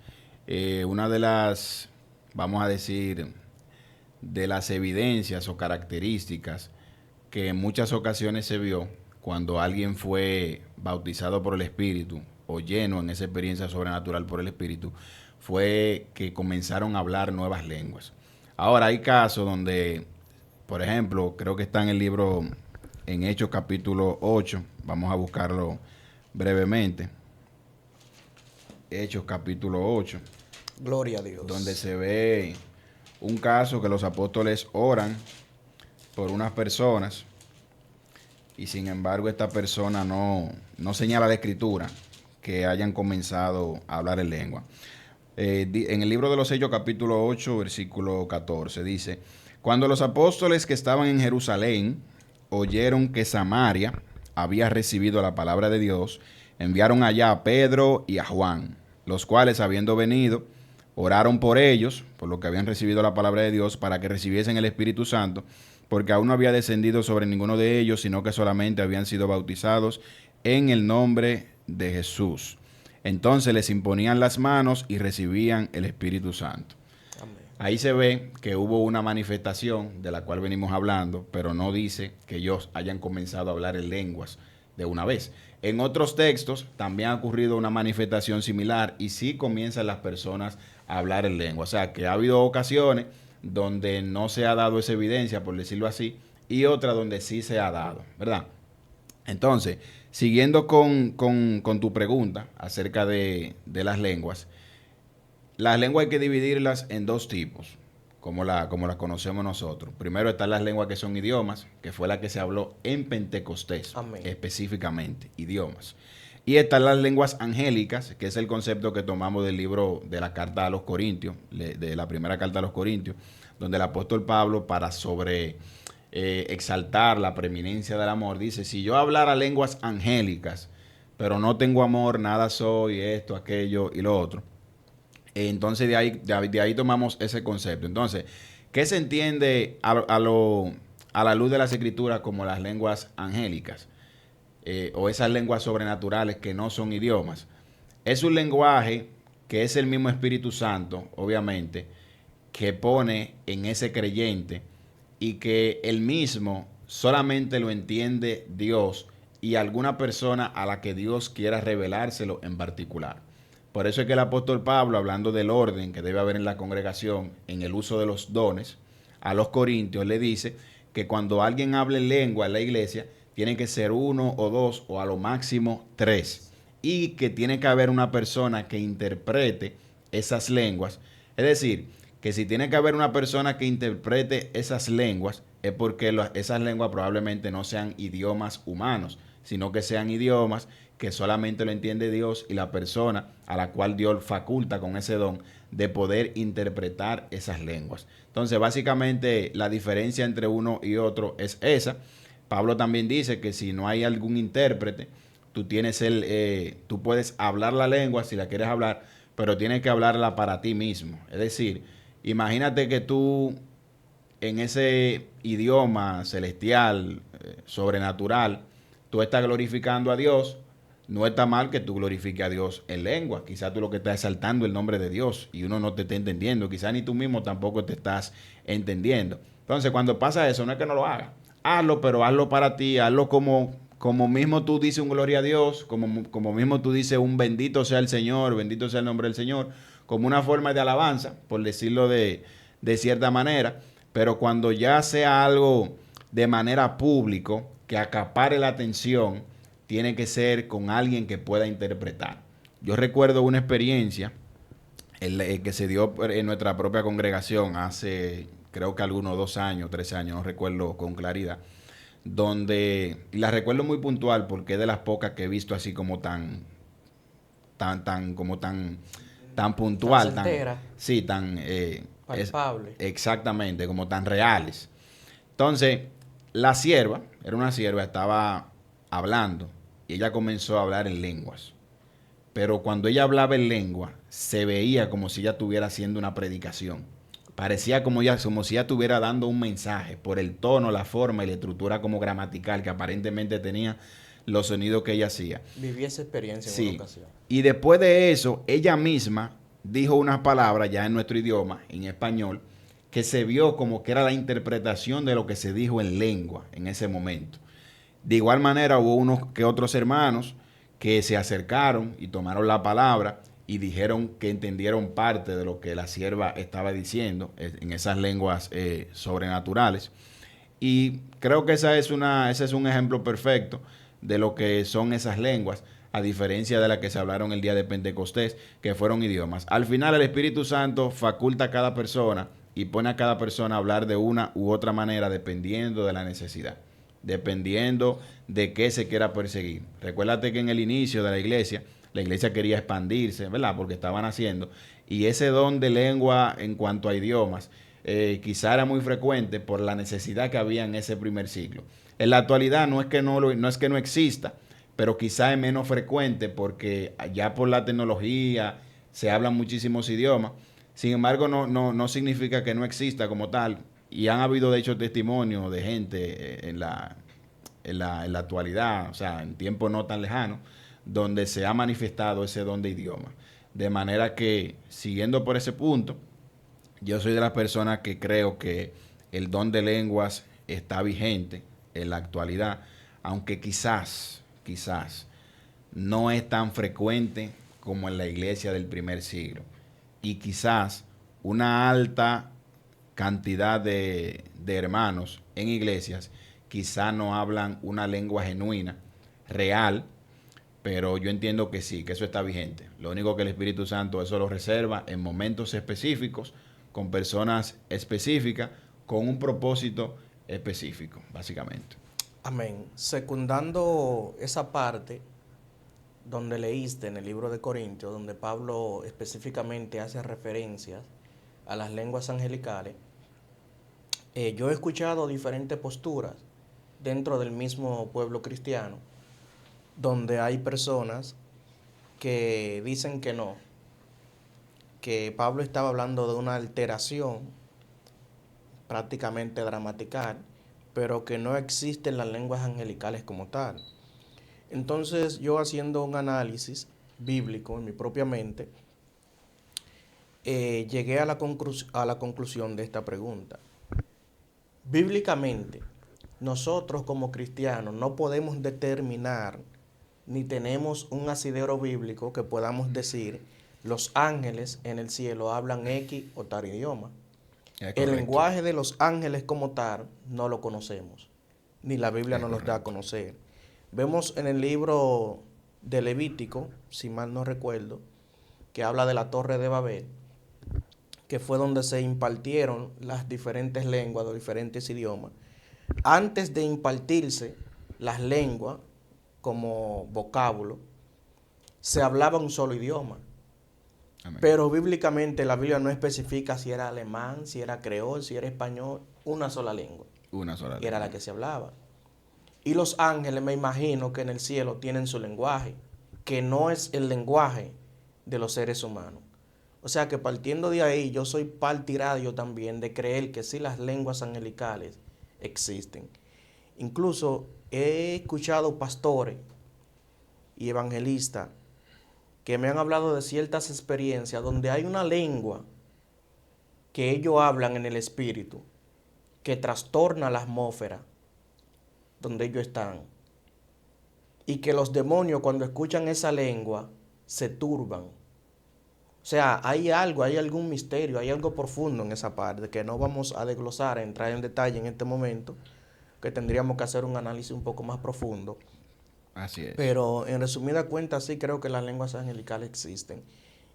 una de las, vamos a decir, de las evidencias o características que en muchas ocasiones se vio cuando alguien fue bautizado por el Espíritu o lleno en esa experiencia sobrenatural por el Espíritu, fue que comenzaron a hablar nuevas lenguas. Ahora hay casos donde, por ejemplo, creo que está en el libro, en Hechos capítulo 8, vamos a buscarlo brevemente. Hechos capítulo 8, Gloria a Dios. donde se ve un caso que los apóstoles oran por unas personas y sin embargo esta persona no señala la escritura que hayan comenzado a hablar en lengua. En el libro de los Hechos capítulo 8 versículo 14 dice: cuando los apóstoles que estaban en Jerusalén oyeron que Samaria había recibido la palabra de Dios, enviaron allá a Pedro y a Juan, los cuales, habiendo venido, oraron por ellos, por lo que habían recibido la palabra de Dios, para que recibiesen el Espíritu Santo, porque aún no había descendido sobre ninguno de ellos, sino que solamente habían sido bautizados en el nombre de Jesús. Entonces les imponían las manos y recibían el Espíritu Santo. Amén. Ahí se ve que hubo una manifestación de la cual venimos hablando, pero no dice que ellos hayan comenzado a hablar en lenguas de una vez. En otros textos también ha ocurrido una manifestación similar y sí comienzan las personas a hablar en lengua. O sea, que ha habido ocasiones donde no se ha dado esa evidencia, por decirlo así, y otras donde sí se ha dado, ¿verdad? Entonces, siguiendo con tu pregunta acerca de las lenguas hay que dividirlas en dos tipos, como las conocemos nosotros. Primero están las lenguas que son idiomas, que fue la que se habló en Pentecostés, Amén. específicamente, idiomas. Y están las lenguas angélicas, que es el concepto que tomamos del libro de la carta a los Corintios, de la primera carta a los Corintios, donde el apóstol Pablo, para exaltar la preeminencia del amor, dice: si yo hablara lenguas angélicas, pero no tengo amor, nada soy, esto, aquello y lo otro. Entonces de ahí tomamos ese concepto. Entonces, ¿qué se entiende a la luz de las escrituras como las lenguas angélicas? O esas lenguas sobrenaturales que no son idiomas. Es un lenguaje que es el mismo Espíritu Santo, obviamente, que pone en ese creyente y que él mismo solamente lo entiende Dios y alguna persona a la que Dios quiera revelárselo en particular. Por eso es que el apóstol Pablo, hablando del orden que debe haber en la congregación, en el uso de los dones, a los corintios le dice que cuando alguien hable lengua en la iglesia, tiene que ser 1 o 2 o a lo máximo 3. Y que tiene que haber una persona que interprete esas lenguas. Es decir, que si tiene que haber una persona que interprete esas lenguas, es porque esas lenguas probablemente no sean idiomas humanos, sino que sean idiomas que solamente lo entiende Dios y la persona a la cual Dios faculta con ese don de poder interpretar esas lenguas. Entonces, básicamente, la diferencia entre uno y otro es esa. Pablo también dice que si no hay algún intérprete, tú puedes hablar la lengua si la quieres hablar, pero tienes que hablarla para ti mismo. Es decir, imagínate que tú en ese idioma celestial, sobrenatural, tú estás glorificando a Dios. No está mal que tú glorifiques a Dios en lengua. Quizás tú lo que estás exaltando el nombre de Dios y uno no te está entendiendo. Quizás ni tú mismo tampoco te estás entendiendo. Entonces, cuando pasa eso, no es que no lo hagas. Hazlo, pero hazlo para ti. Hazlo como mismo tú dices un gloria a Dios, como mismo tú dices un bendito sea el Señor, bendito sea el nombre del Señor, como una forma de alabanza, por decirlo de cierta manera. Pero cuando ya sea algo de manera público, que acapare la atención, tiene que ser con alguien que pueda interpretar. Yo recuerdo una experiencia que se dio en nuestra propia congregación hace, creo que algunos 2 años, 3 años, no recuerdo con claridad, y la recuerdo muy puntual porque es de las pocas que he visto así como tan puntual, tan palpable. Exactamente, como tan reales. Entonces, la sierva, era una sierva, estaba hablando y ella comenzó a hablar en lenguas. Pero cuando ella hablaba en lengua, se veía como si ella estuviera haciendo una predicación. Parecía como si ella estuviera dando un mensaje por el tono, la forma y la estructura como gramatical que aparentemente tenía los sonidos que ella hacía. Viví esa experiencia en una ocasión. Y después de eso, ella misma dijo unas palabras ya en nuestro idioma, en español, que se vio como que era la interpretación de lo que se dijo en lengua en ese momento. De igual manera hubo unos que otros hermanos que se acercaron y tomaron la palabra y dijeron que entendieron parte de lo que la sierva estaba diciendo en esas lenguas sobrenaturales. Y creo que ese es un ejemplo perfecto de lo que son esas lenguas, a diferencia de las que se hablaron el día de Pentecostés, que fueron idiomas. Al final el Espíritu Santo faculta a cada persona y pone a cada persona a hablar de una u otra manera dependiendo de la necesidad, dependiendo de qué se quiera perseguir. Recuérdate que en el inicio de la iglesia quería expandirse, ¿verdad? Porque estaban haciendo. Y ese don de lengua en cuanto a idiomas, quizá era muy frecuente por la necesidad que había en ese primer siglo. En la actualidad no es que no exista, pero quizá es menos frecuente porque ya por la tecnología se hablan muchísimos idiomas. Sin embargo, no significa que no exista como tal. Y han habido, de hecho, testimonios de gente en la actualidad, o sea, en tiempo no tan lejano, donde se ha manifestado ese don de idioma. De manera que, siguiendo por ese punto, yo soy de las personas que creo que el don de lenguas está vigente en la actualidad, aunque quizás, no es tan frecuente como en la iglesia del primer siglo. Y quizás una alta cantidad de hermanos en iglesias quizás no hablan una lengua genuina, real, pero yo entiendo que sí, que eso está vigente. Lo único que el Espíritu Santo eso lo reserva en momentos específicos, con personas específicas, con un propósito específico, básicamente. Amén. Secundando esa parte donde leíste en el libro de Corintios, donde Pablo específicamente hace referencias a las lenguas angelicales, yo he escuchado diferentes posturas dentro del mismo pueblo cristiano, donde hay personas que dicen que no, que Pablo estaba hablando de una alteración prácticamente gramatical, pero que no existen las lenguas angelicales como tal. Entonces yo, haciendo un análisis bíblico en mi propia mente, llegué a a la conclusión de esta pregunta. Bíblicamente, nosotros como cristianos no podemos determinar ni tenemos un asidero bíblico que podamos decir los ángeles en el cielo hablan X o tal idioma. Es El correcto. lenguaje de los ángeles como tal no lo conocemos, ni la Biblia Es nos los da a correcto. conocer. Vemos en el libro de Levítico, si mal no recuerdo, que habla de la Torre de Babel, que fue donde se impartieron las diferentes lenguas, los diferentes idiomas. Antes de impartirse las lenguas como vocábulo, se hablaba un solo idioma. Amén. Pero bíblicamente la Biblia no especifica si era alemán, si era creol, si era español, una sola lengua. Una sola Era la lengua. que se hablaba. Y los ángeles, me imagino que en el cielo tienen su lenguaje, que no es el lenguaje de los seres humanos. O sea que partiendo de ahí, yo soy partidario también de creer que sí las lenguas angelicales existen. Incluso he escuchado pastores y evangelistas que me han hablado de ciertas experiencias donde hay una lengua que ellos hablan en el espíritu que trastorna la atmósfera donde ellos están, y que los demonios cuando escuchan esa lengua se turban. O sea, hay algo, hay algún misterio, hay algo profundo en esa parte que no vamos a desglosar, a entrar en detalle en este momento, que tendríamos que hacer un análisis un poco más profundo. Así es. Pero en resumida cuenta, sí creo que las lenguas angelicales existen.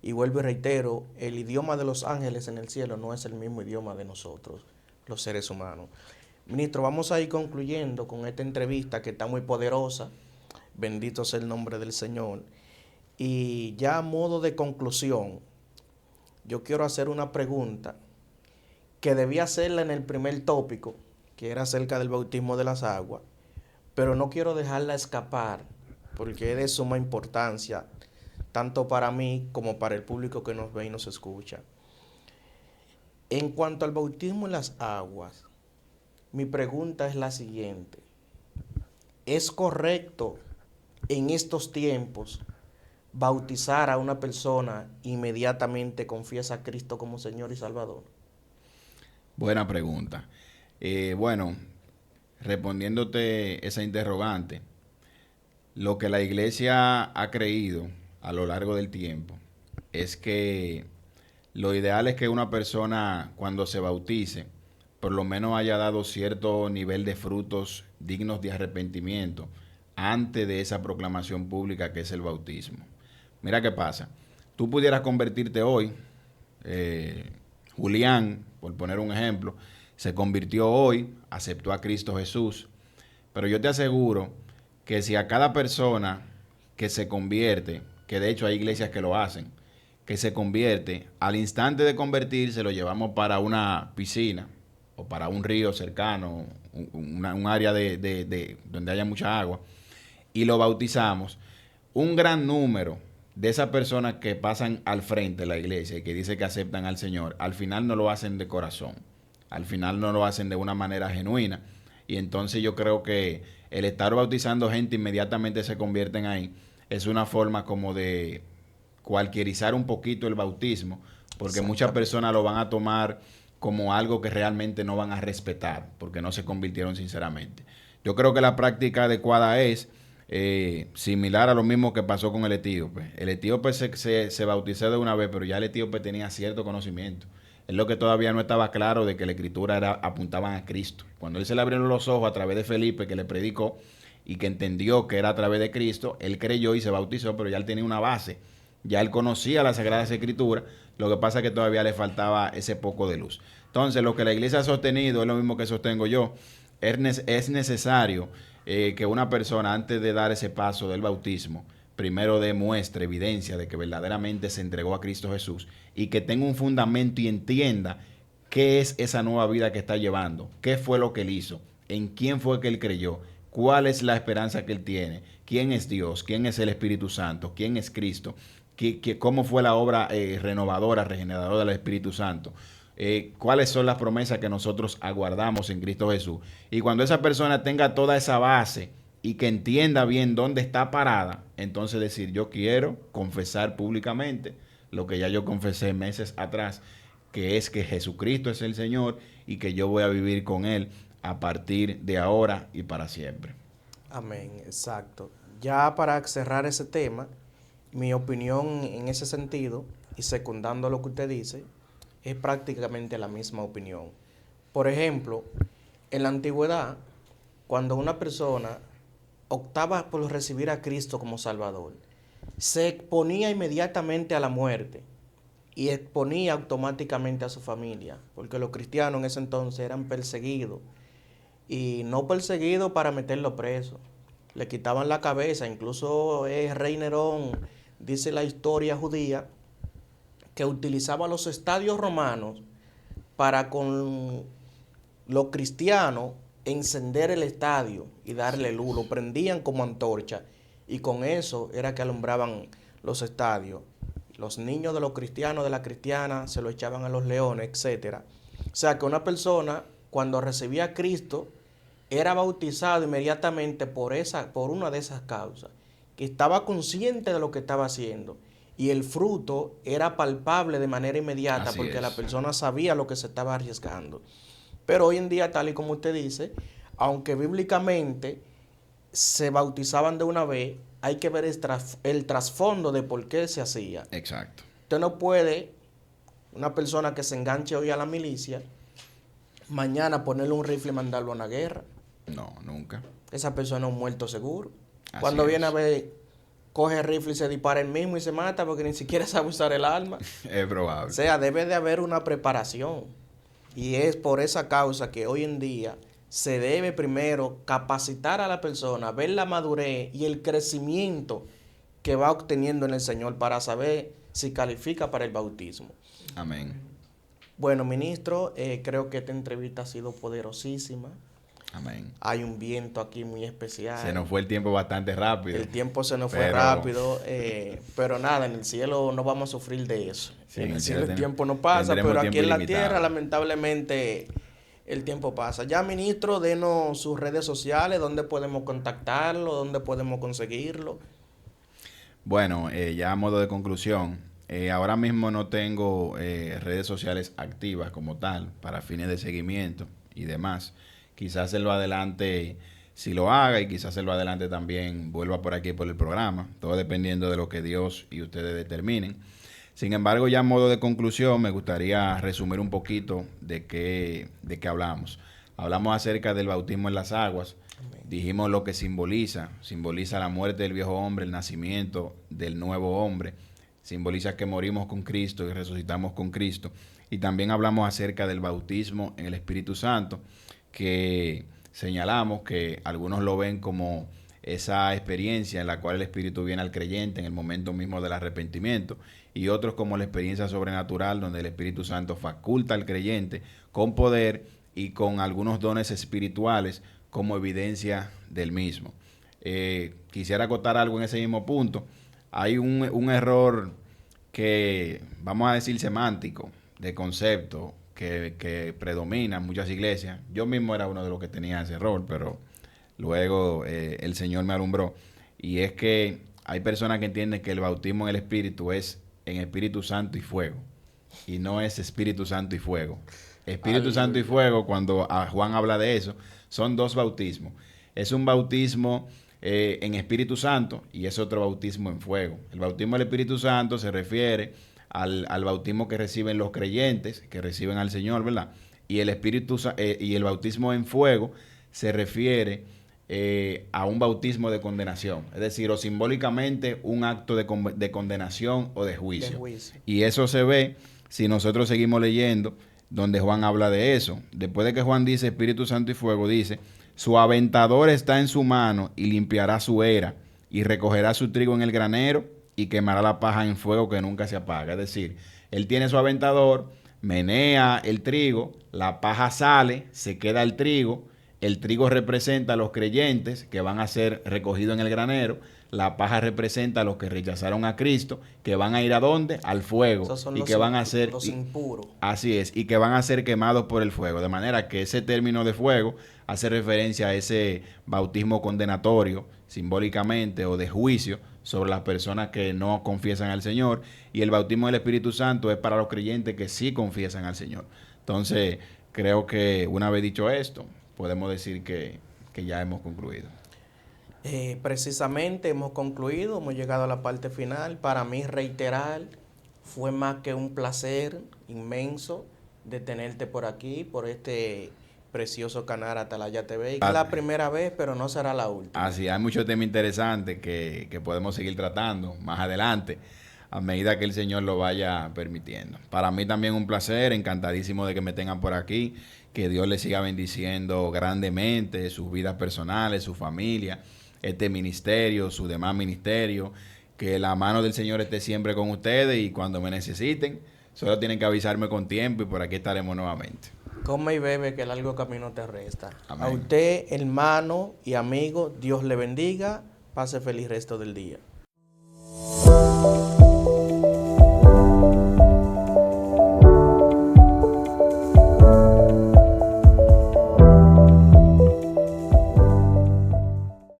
Y vuelvo y reitero, el idioma de los ángeles en el cielo no es el mismo idioma de nosotros, los seres humanos. Ministro, vamos a ir concluyendo con esta entrevista que está muy poderosa. Bendito sea el nombre del Señor. Y ya a modo de conclusión, yo quiero hacer una pregunta que debía hacerla en el primer tópico, que era acerca del bautismo de las aguas, pero no quiero dejarla escapar porque es de suma importancia, tanto para mí como para el público que nos ve y nos escucha. En cuanto al bautismo en las aguas, mi pregunta es la siguiente. ¿Es correcto en estos tiempos bautizar a una persona inmediatamente confiesa a Cristo como Señor y Salvador? Buena pregunta. Bueno, respondiéndote esa interrogante, lo que la iglesia ha creído a lo largo del tiempo es que lo ideal es que una persona cuando se bautice, por lo menos haya dado cierto nivel de frutos dignos de arrepentimiento antes de esa proclamación pública que es el bautismo. Mira qué pasa. Tú pudieras convertirte hoy, Julián, por poner un ejemplo, se convirtió hoy, aceptó a Cristo Jesús, pero yo te aseguro que si a cada persona que se convierte, que de hecho hay iglesias que lo hacen, que se convierte, al instante de convertirse lo llevamos para una piscina o para un río cercano, un área donde haya mucha agua, y lo bautizamos, un gran número de esas personas que pasan al frente de la iglesia y que dicen que aceptan al Señor, al final no lo hacen de corazón, al final no lo hacen de una manera genuina. Y entonces yo creo que el estar bautizando gente inmediatamente se convierten ahí, es una forma como de cualquierizar un poquito el bautismo, porque muchas personas lo van a tomar como algo que realmente no van a respetar, porque no se convirtieron sinceramente. Yo creo que la práctica adecuada es similar a lo mismo que pasó con el etíope. El etíope se bautizó de una vez, pero ya el etíope tenía cierto conocimiento. Es lo que todavía no estaba claro de que la escritura apuntaban a Cristo. Cuando él se le abrieron los ojos a través de Felipe, que le predicó y que entendió que era a través de Cristo, él creyó y se bautizó, pero ya él tenía una base. Ya él conocía las Sagradas Escrituras, lo que pasa es que todavía le faltaba ese poco de luz. Entonces, lo que la iglesia ha sostenido es lo mismo que sostengo yo. Es necesario que una persona, antes de dar ese paso del bautismo, primero demuestre evidencia de que verdaderamente se entregó a Cristo Jesús y que tenga un fundamento y entienda qué es esa nueva vida que está llevando, qué fue lo que él hizo, en quién fue que él creyó, cuál es la esperanza que él tiene, quién es Dios, quién es el Espíritu Santo, quién es Cristo, cómo fue la obra renovadora, regeneradora del Espíritu Santo. Cuáles son las promesas que nosotros aguardamos en Cristo Jesús. Y cuando esa persona tenga toda esa base y que entienda bien dónde está parada, entonces decir, yo quiero confesar públicamente lo que ya yo confesé meses atrás, que es que Jesucristo es el Señor y que yo voy a vivir con Él a partir de ahora y para siempre. Amén, exacto. Ya para cerrar ese tema, mi opinión en ese sentido, y secundando lo que usted dice, es prácticamente la misma opinión. Por ejemplo, en la antigüedad, cuando una persona optaba por recibir a Cristo como Salvador, se exponía inmediatamente a la muerte y exponía automáticamente a su familia, porque los cristianos en ese entonces eran perseguidos, y no perseguidos para meterlo preso, le quitaban la cabeza. Incluso el rey Nerón, dice la historia judía, que utilizaba los estadios romanos para con los cristianos encender el estadio y darle luz. Lo prendían como antorcha y con eso era que alumbraban los estadios. Los niños de los cristianos, de la cristiana, se lo echaban a los leones, etcétera. O sea que una persona, cuando recibía a Cristo, era bautizado inmediatamente por una de esas causas, que estaba consciente de lo que estaba haciendo. Y el fruto era palpable de manera inmediata, porque la persona sabía lo que se estaba arriesgando. Pero hoy en día, tal y como usted dice, aunque bíblicamente se bautizaban de una vez, hay que ver el trasfondo de por qué se hacía. Exacto. Usted no puede, una persona que se enganche hoy a la milicia, mañana ponerle un rifle y mandarlo a una guerra. No, nunca. Esa persona es un muerto seguro. Así Cuando viene es. a ver, coge el rifle y se dispara él mismo y se mata porque ni siquiera sabe usar el arma. Es probable. O sea, debe de haber una preparación. Y es por esa causa que hoy en día se debe primero capacitar a la persona, ver la madurez y el crecimiento que va obteniendo en el Señor para saber si califica para el bautismo. Amén. Bueno, ministro, creo que esta entrevista ha sido poderosísima. Amén. Hay un viento aquí muy especial. Se nos fue el tiempo bastante rápido. El tiempo se nos fue rápido, pero nada, en el cielo no vamos a sufrir de eso. Sí, en el cielo el tiempo no pasa, pero aquí en la ilimitado. tierra lamentablemente el tiempo pasa. Ya, ministro, denos sus redes sociales, dónde podemos contactarlo, dónde podemos conseguirlo. Bueno, ya a modo de conclusión, ahora mismo no tengo redes sociales activas como tal para fines de seguimiento y demás. Quizás en lo adelante si lo haga y quizás en lo adelante también vuelva por aquí por el programa, todo dependiendo de lo que Dios y ustedes determinen. Sin embargo, ya a modo de conclusión, me gustaría resumir un poquito de qué hablamos. Hablamos acerca del bautismo en las aguas. Dijimos lo que simboliza la muerte del viejo hombre, el nacimiento del nuevo hombre, simboliza que morimos con Cristo y resucitamos con Cristo. Y también hablamos acerca del bautismo en el Espíritu Santo, que señalamos que algunos lo ven como esa experiencia en la cual el Espíritu viene al creyente en el momento mismo del arrepentimiento, y otros como la experiencia sobrenatural donde el Espíritu Santo faculta al creyente con poder y con algunos dones espirituales como evidencia del mismo. Quisiera acotar algo en ese mismo punto. Hay un error que, vamos a decir, semántico, de concepto, que predomina en muchas iglesias. Yo mismo era uno de los que tenía ese error, pero luego el Señor me alumbró. Y es que hay personas que entienden que el bautismo en el Espíritu es en Espíritu Santo y fuego. Y no es Espíritu Santo y fuego. Espíritu Santo y fuego, cuando Juan habla de eso, son dos bautismos. Es un bautismo en Espíritu Santo y es otro bautismo en fuego. El bautismo del Espíritu Santo se refiere al bautismo que reciben los creyentes, que reciben al Señor, ¿verdad? Y el bautismo en fuego se refiere a un bautismo de condenación, es decir, o simbólicamente un acto de condenación o de juicio. Y eso se ve si nosotros seguimos leyendo, donde Juan habla de eso. Después de que Juan dice Espíritu Santo y fuego, dice: su aventador está en su mano y limpiará su era y recogerá su trigo en el granero y quemará la paja en fuego que nunca se apaga. Es decir, él tiene su aventador, menea el trigo, la paja sale, se queda el trigo representa a los creyentes que van a ser recogidos en el granero, la paja representa a los que rechazaron a Cristo, que van a ir ¿a dónde? Al fuego. Y que van a ser los impuros. Así es, y que van a ser quemados por el fuego. De manera que ese término de fuego hace referencia a ese bautismo condenatorio, simbólicamente, o de juicio sobre las personas que no confiesan al Señor. Y el bautismo del Espíritu Santo es para los creyentes que sí confiesan al Señor. Entonces, creo que una vez dicho esto, podemos decir que ya hemos concluido. Precisamente hemos concluido, hemos llegado a la parte final. Para mí, reiterar, fue más que un placer inmenso de tenerte por aquí, por este precioso canal Atalaya TV. Es la primera vez, pero no será la última. Así, hay muchos temas interesantes que podemos seguir tratando más adelante, a medida que el Señor lo vaya permitiendo. Para mí también un placer, encantadísimo de que me tengan por aquí, que Dios les siga bendiciendo grandemente, sus vidas personales, su familia, este ministerio, su demás ministerio, que la mano del Señor esté siempre con ustedes y cuando me necesiten, solo tienen que avisarme con tiempo y por aquí estaremos nuevamente. Come y bebe, que el largo camino te resta. Amén. A usted, hermano y amigo, Dios le bendiga. Pase feliz resto del día.